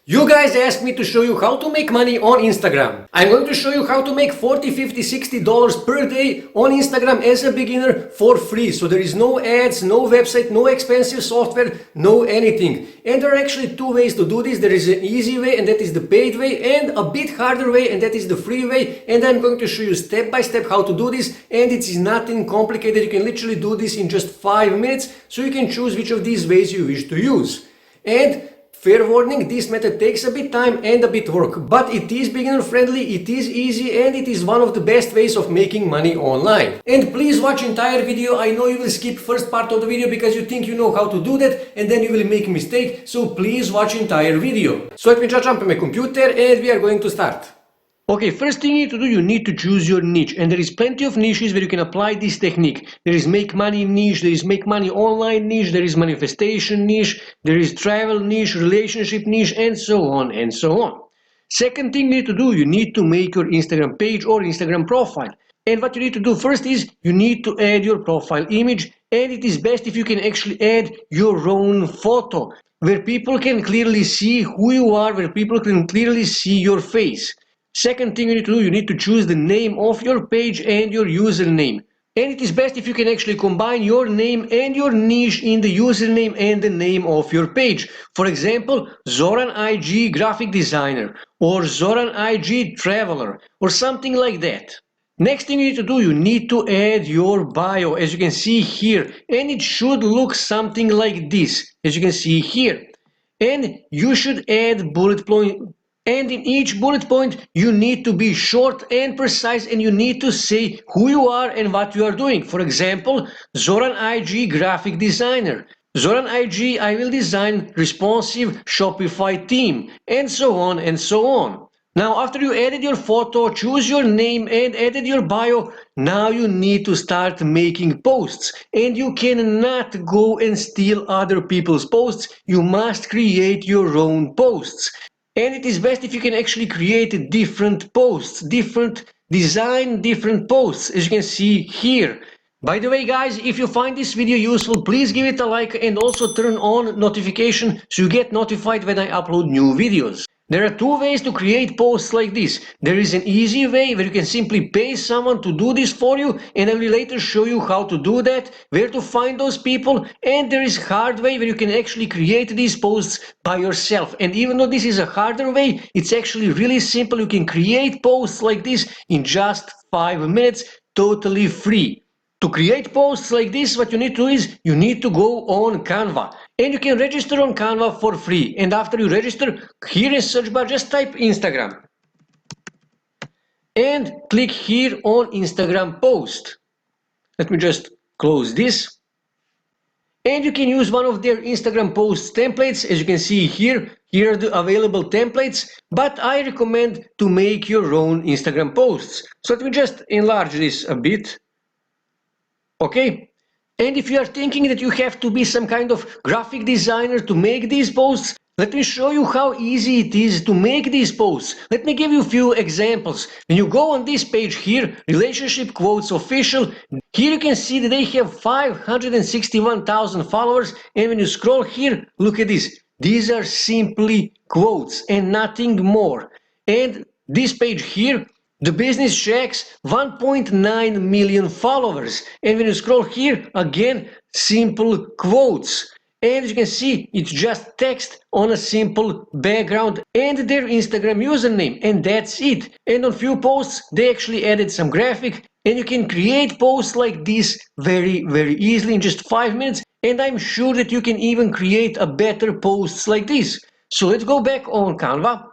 You guys asked me to show you how to make money on Instagram. I'm going to show you how to make $40, $50, $60 per day on Instagram as a beginner for free. So there is no ads, no website, no expensive software, no anything. And there are actually two ways to do this. There is an easy way, and that is the paid way, and a bit harder way, and that is the free way. And I'm going to show you step by step how to do this, and it is nothing complicated. You can literally do this in just 5 minutes, so you can choose which of these ways you wish to use. And fair warning, this method takes a bit time and a bit work, but it is beginner friendly, it is easy, and it is one of the best ways of making money online. And please watch entire video. I know you will skip first part of the video because you think you know how to do that, and then you will make a mistake, so please watch entire video. So let me just jump on my computer and we are going to start. Okay, first thing you need to do, you need to choose your niche, and there is plenty of niches where you can apply this technique. There is make money niche, there is make money online niche, there is manifestation niche, there is travel niche, relationship niche, and so on and so on. Second thing you need to do, you need to make your Instagram page or Instagram profile. And what you need to do first is you need to add your profile image, and it is best if you can actually add your own photo where people can clearly see who you are, where people can clearly see your face. Second thing you need to do, you need to choose the name of your page and your username. And it is best if you can actually combine your name and your niche in the username and the name of your page. For example, Zoran IG graphic designer or Zoran IG traveler or something like that. Next thing you need to do, you need to add your bio, as you can see here, and it should look something like this, as you can see here. And you should add bullet point. And in each bullet point, you need to be short and precise, and you need to say who you are and what you are doing. For example, Zoran IG graphic designer. Zoran IG, I will design responsive Shopify theme, and so on and so on. Now, after you added your photo, choose your name and added your bio, now you need to start making posts. And you cannot go and steal other people's posts. You must create your own posts. And it is best if you can actually create different posts, different design, different posts, as you can see here. By the way, guys, if you find this video useful, please give it a like and also turn on notification so you get notified when I upload new videos. There are two ways to create posts like this. There is an easy way where you can simply pay someone to do this for you, and I will later show you how to do that, where to find those people, and there is hard way where you can actually create these posts by yourself. And even though this is a harder way, it's actually really simple. You can create posts like this in just 5 minutes, totally free. To create posts like this, what you need to do is you need to go on Canva, and you can register on Canva for free. And after you register, here in search bar, just type Instagram and click here on Instagram post. Let me just close this. And you can use one of their Instagram posts templates, as you can see here. Here are the available templates, but I recommend to make your own Instagram posts. So let me just enlarge this a bit. Okay, and if you are thinking that you have to be some kind of graphic designer to make these posts, let me show you how easy it is to make these posts. Let me give you a few examples. When you go on this page here, Relationship Quotes Official, here you can see that they have 561,000 followers, and when you scroll here, look at this. These are simply quotes and nothing more. And this page here, the business checks 1.9 million followers, and when you scroll here, again, simple quotes. And as you can see, it's just text on a simple background and their Instagram username, and that's it. And on few posts, they actually added some graphic, and you can create posts like this very, very easily in just 5 minutes, and I'm sure that you can even create a better posts like this. So let's go back on Canva.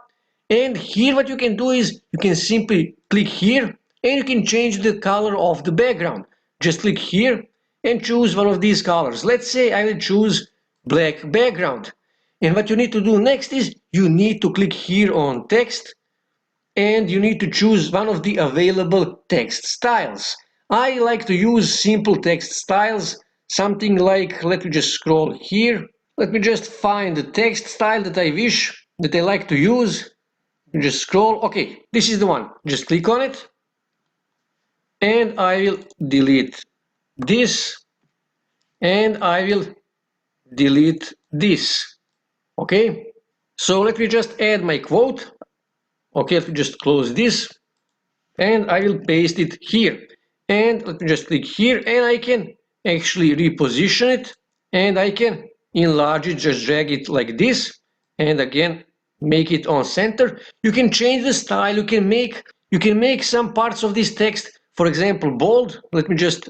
And here what you can do is you can simply click here and you can change the color of the background. Just click here and choose one of these colors. Let's say I will choose black background. And what you need to do next is you need to click here on text and you need to choose one of the available text styles. I like to use simple text styles, something like, let me just scroll here. Let me just find the text style that I wish, that I like to use. Just scroll. Okay, this is the one. Just click on it and I will delete this and I will delete this. Okay, So let me just add my quote. Okay, let me just close this and I will paste it here. And let me just click here and I can actually reposition it and I can enlarge it, just drag it like this and again make it on center. You can change the style, you can make some parts of this text, for example, bold. Let me just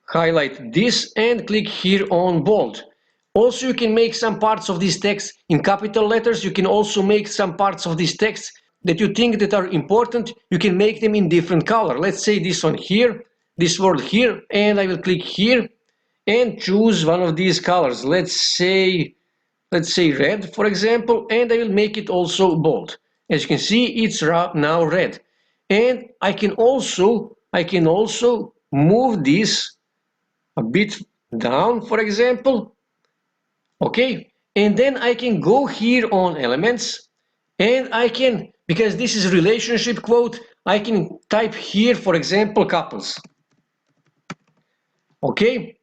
highlight this and click here on bold. Also, you can make some parts of this text in capital letters. You can also make some parts of this text that you think that are important. You can make them in different color. Let's say this one here, this word here, and I will click here and choose one of these colors. Let's say red, for example, and I will make it also bold. As you can see, it's now red. And I can also move this a bit down, for example. Okay, and then I can go here on elements and I can, because this is a relationship quote, I can type here, for example, couples. Okay,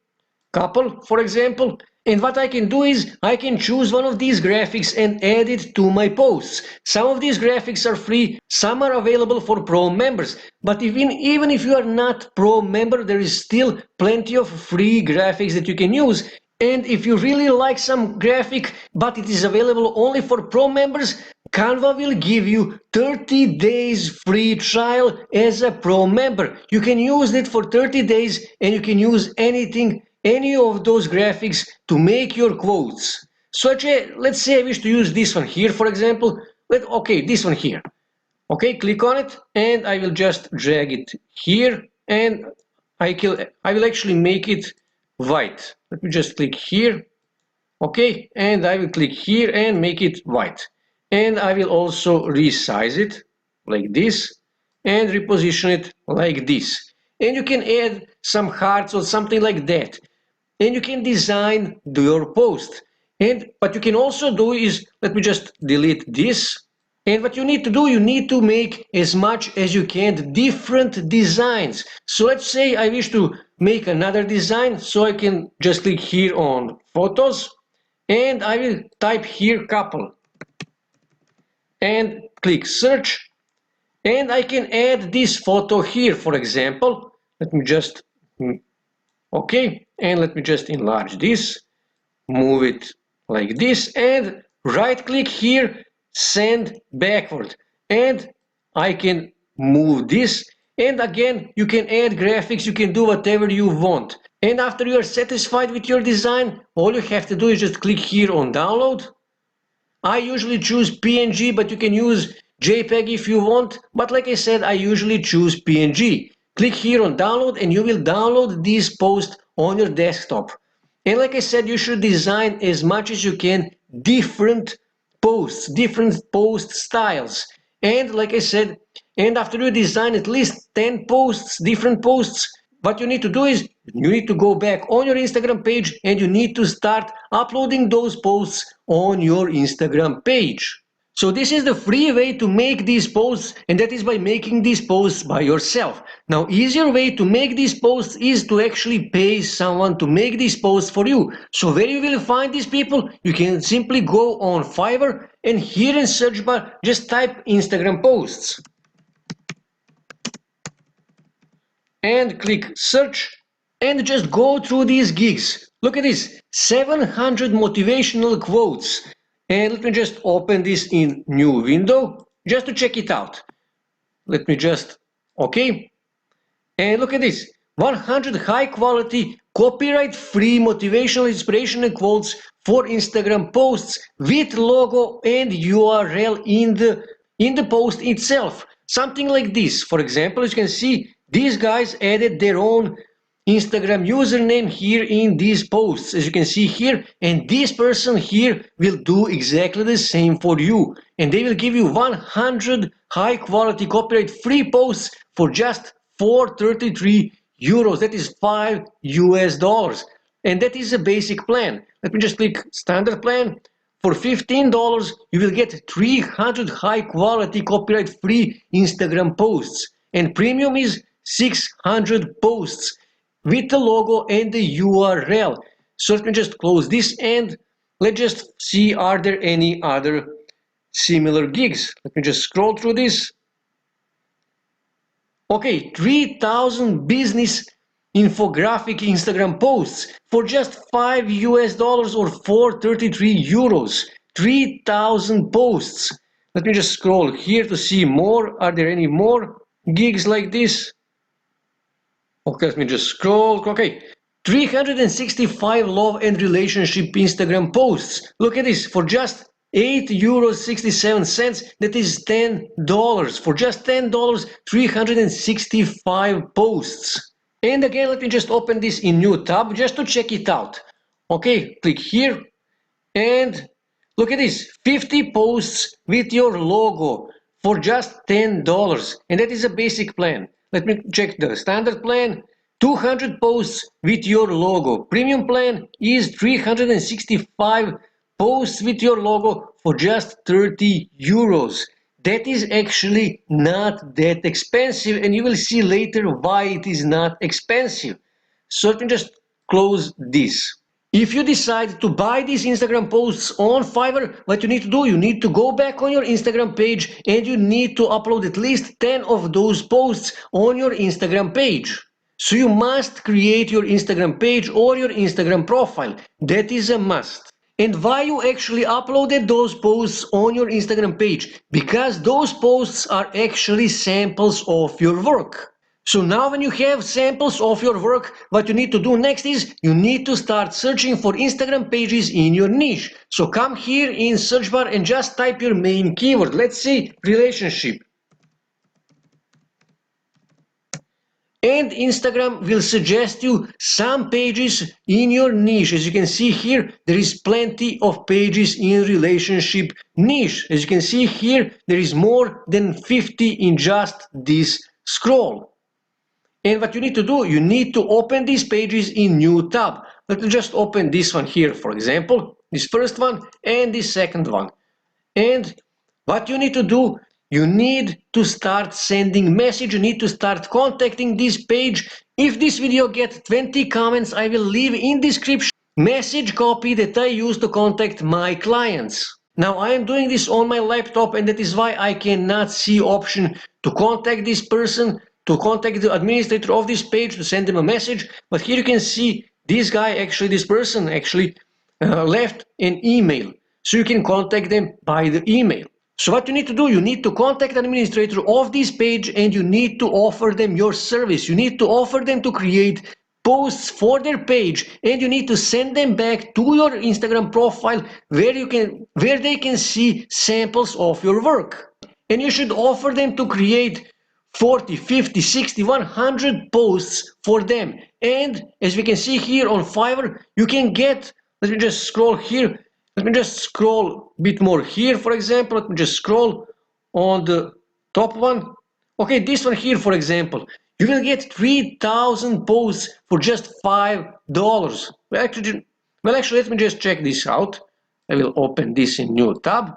couple, for example. And what I can do is I can choose one of these graphics and add it to my posts. Some of these graphics are free, some are available for pro members. But even if you are not pro member, there is still plenty of free graphics that you can use. And if you really like some graphic, but it is available only for pro members, Canva will give you 30 days free trial as a pro member. You can use it for 30 days and you can use any of those graphics to make your quotes. Let's say I wish to use this one here, for example. Okay, this one here. Okay, click on it and I will just drag it here and I will actually make it white. Let me just click here. Okay, and I will click here and make it white. And I will also resize it like this and reposition it like this. And you can add some hearts or something like that. And you can design your post. And what you can also do is, let me just delete this. And what you need to do, you need to make as much as you can different designs. So let's say I wish to make another design, so I can just click here on photos and I will type here couple and click search and I can add this photo here, for example. Let me just, okay, and let me just enlarge this, move it like this and right click here, send backward, and I can move this. And again, you can add graphics, you can do whatever you want. And after you are satisfied with your design, all you have to do is just click here on download. I usually choose PNG, but you can use JPEG if you want. But like I said, I usually choose PNG. Click here on download and you will download this post on your desktop. And like I said, you should design as much as you can different posts, different post styles. And like I said, and after you design at least 10 posts, different posts, what you need to do is you need to go back on your Instagram page and you need to start uploading those posts on your Instagram page. So this is the free way to make these posts, and that is by making these posts by yourself. Now, easier way to make these posts is to actually pay someone to make these posts for you. So where you will find these people? You can simply go on Fiverr and here in search bar just type Instagram posts and click search and just go through these gigs. Look at this, 700 motivational quotes. And let me just open this in new window just to check it out. Let me just, okay. And look at this, 100 high quality, copyright free motivational inspirational quotes for Instagram posts with logo and URL in the post itself. Something like this. For example, as you can see, these guys added their own Instagram username here in these posts, as you can see here, and this person here will do exactly the same for you, and they will give you 100 high quality copyright free posts for just 433 euros. That is $5, and that is a basic plan. Let me just click standard plan. For $15 you will get 300 high quality copyright free Instagram posts, and premium is 600 posts with the logo and the URL. So let me just close this and let's just see, are there any other similar gigs? Let me just scroll through this. Okay, 3,000 business infographic Instagram posts for just $5 or 433 euros. 3,000 posts. Let me just scroll here to see more. Are there any more gigs like this? Okay, let me just scroll. Okay, 365 love and relationship Instagram posts. Look at this, for just €8.67, that is $10. For just $10, 365 posts. And again, let me just open this in new tab just to check it out. Okay, click here and look at this, 50 posts with your logo for just $10. And that is a basic plan. Let me check the standard plan. 200 posts with your logo. Premium plan is 365 posts with your logo for just 30 euros. That is actually not that expensive, and you will see later why it is not expensive. So let me just close this. If you decide to buy these Instagram posts on Fiverr, what you need to do, you need to go back on your Instagram page and you need to upload at least 10 of those posts on your Instagram page. So you must create your Instagram page or your Instagram profile. That is a must. And why you actually uploaded those posts on your Instagram page? Because those posts are actually samples of your work. So now when you have samples of your work, what you need to do next is you need to start searching for Instagram pages in your niche. So come here in search bar and just type your main keyword. Let's say relationship. And Instagram will suggest you some pages in your niche. As you can see here, there is plenty of pages in relationship niche. As you can see here, there is more than 50 in just this scroll. And what you need to do, you need to open these pages in new tab. Let me just open this one here, for example, this first one and this second one. And what you need to do, you need to start sending message, you need to start contacting this page. If this video gets 20 comments, I will leave in description message copy that I use to contact my clients. Now I am doing this on my laptop, and that is why I cannot see option to contact this person, to contact the administrator of this page, to send them a message. But here you can see this guy, actually this person actually left an email. So you can contact them by the email. So what you need to do, you need to contact the administrator of this page and you need to offer them your service. You need to offer them to create posts for their page, and you need to send them back to your Instagram profile where they can see samples of your work. And you should offer them to create 40, 50, 60, 100 posts for them. And as we can see here on Fiverr, you can get, let me just scroll here, let me just scroll a bit more here, for example, let me just scroll on the top one. Okay, this one here, for example, you will get 3,000 posts for just $5. Well, actually, let me just check this out. I will open this in new tab.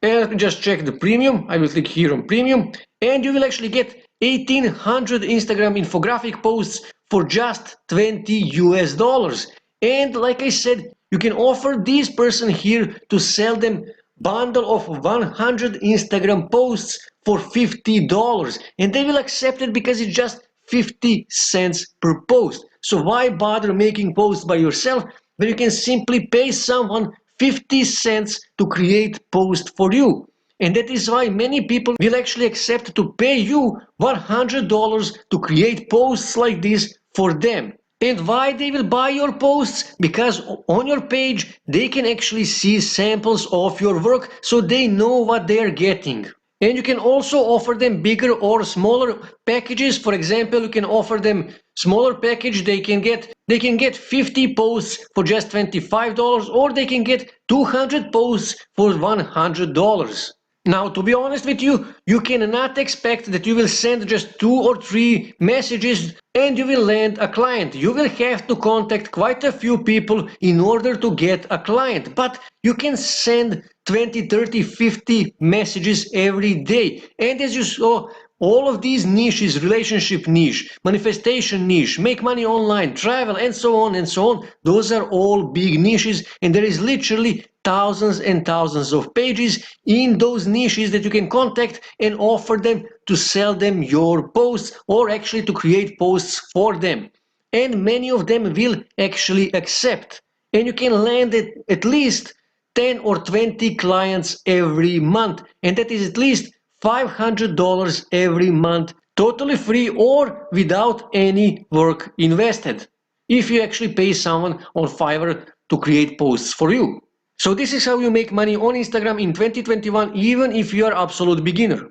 And let me just check the premium. I will click here on premium, and you will actually get 1,800 Instagram infographic posts for just $20. And like I said, you can offer this person here to sell them bundle of 100 Instagram posts for $50, and they will accept it because it's just 50 cents per post. So why bother making posts by yourself when you can simply pay someone 50 cents to create post for you? And that is why many people will actually accept to pay you $100 to create posts like this for them. And why they will buy your posts? Because on your page they can actually see samples of your work, so they know what they are getting. And you can also offer them bigger or smaller packages. For example, you can offer them smaller package. They can get 50 posts for just $25, or they can get 200 posts for $100. Now, to be honest with you, you cannot expect that you will send just 2 or 3 messages and you will land a client. You will have to contact quite a few people in order to get a client, but you can send 20, 30, 50 messages every day. And as you saw, All of these niches, relationship niche, manifestation niche, make money online, travel, and so on, those are all big niches, and there is literally thousands and thousands of pages in those niches that you can contact and offer them to sell them your posts or actually to create posts for them. And many of them will actually accept. And you can land at least 10 or 20 clients every month, and that is at least $500 every month, totally free or without any work invested, if you actually pay someone on Fiverr to create posts for you. So this is how you make money on Instagram in 2021, even if you are absolute beginner.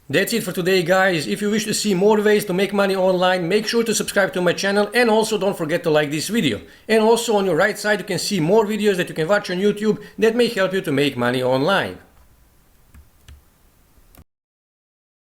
That's it for today, guys. If you wish to see more ways to make money online, make sure to subscribe to my channel, and also don't forget to like this video. And also on your right side you can see more videos that you can watch on YouTube that may help you to make money online.